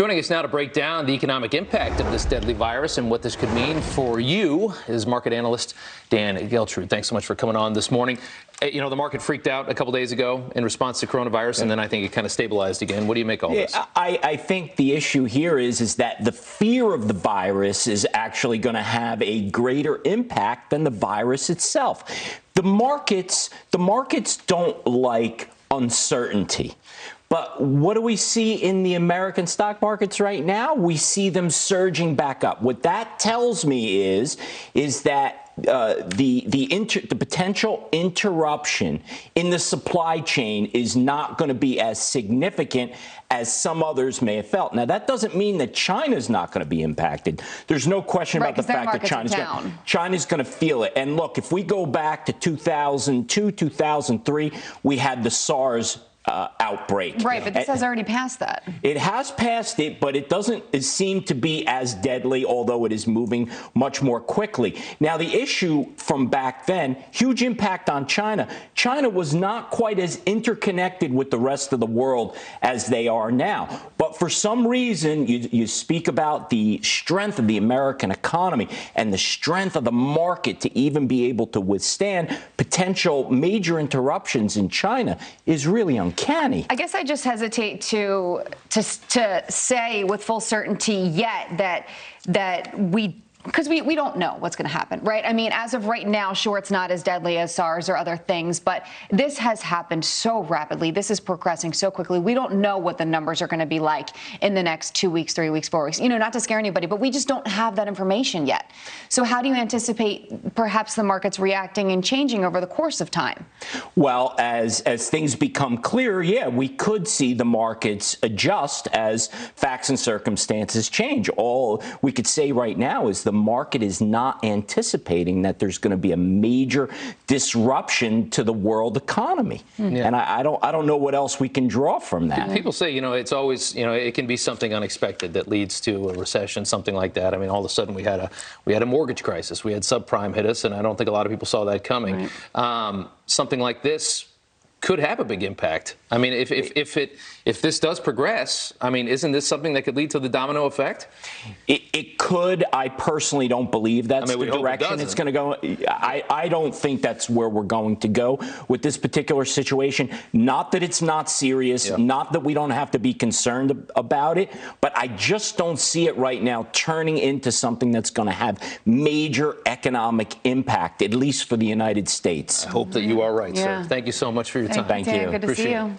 Joining us now to break down the economic impact of this deadly virus and what this could mean for you is market analyst Dan Geltrude. Thanks so much for coming on this morning. You know, the market freaked out a couple days ago in response to coronavirus, and then I think it kind of stabilized again. What do you make of all this? I think the issue here is that the fear of the virus is actually going to have a greater impact than the virus itself. The markets don't like uncertainty. But what do we see in the American stock markets right now? We see them surging back up. What that tells me is that the potential interruption in the supply chain is not going to be as significant as some others may have felt. Now, that doesn't mean that China's not going to be impacted. There's no question about the fact that China's going to feel it. And look, if we go back to 2002, 2003, we had the SARS outbreak. Right, but this has already passed that. It has passed it, but it doesn't seem to be as deadly, although it is moving much more quickly. Now, the issue from back then, huge impact on China. China was not quite as interconnected with the rest of the world as they are now. But for some reason, you speak about the strength of the American economy and the strength of the market to even be able to withstand potential major interruptions in China is really uncanny. I guess I just hesitate to say with full certainty yet that because we don't know what's going to happen, right? I mean, as of right now, sure, it's not as deadly as SARS or other things, but this has happened so rapidly. This is progressing so quickly. We don't know what the numbers are going to be like in the next 2 weeks, 3 weeks, 4 weeks. You know, not to scare anybody, but we just don't have that information yet. So how do you anticipate perhaps the markets reacting and changing over the course of time? Well, as things become clearer, yeah, we could see the markets adjust as facts and circumstances change. All we could say right now is the market is not anticipating that there's going to be a major disruption to the world economy. Yeah. And I don't know what else we can draw from that. People say, you know, it's always, you know, it can be something unexpected that leads to a recession, something like that. I mean, all of a sudden we had a mortgage crisis. We had subprime hit us, and I don't think a lot of people saw that coming. Right. Something like this could have a big impact. I mean, if this does progress, I mean, isn't this something that could lead to the domino effect? It could. I personally don't believe that's the direction it's going to go. I don't think that's where we're going to go with this particular situation. Not that it's not serious, not that we don't have to be concerned about it, but I just don't see it right now turning into something that's going to have major economic impact, at least for the United States. I hope that you are right, sir. Thank you so much for your time. Thank you. Good to see you.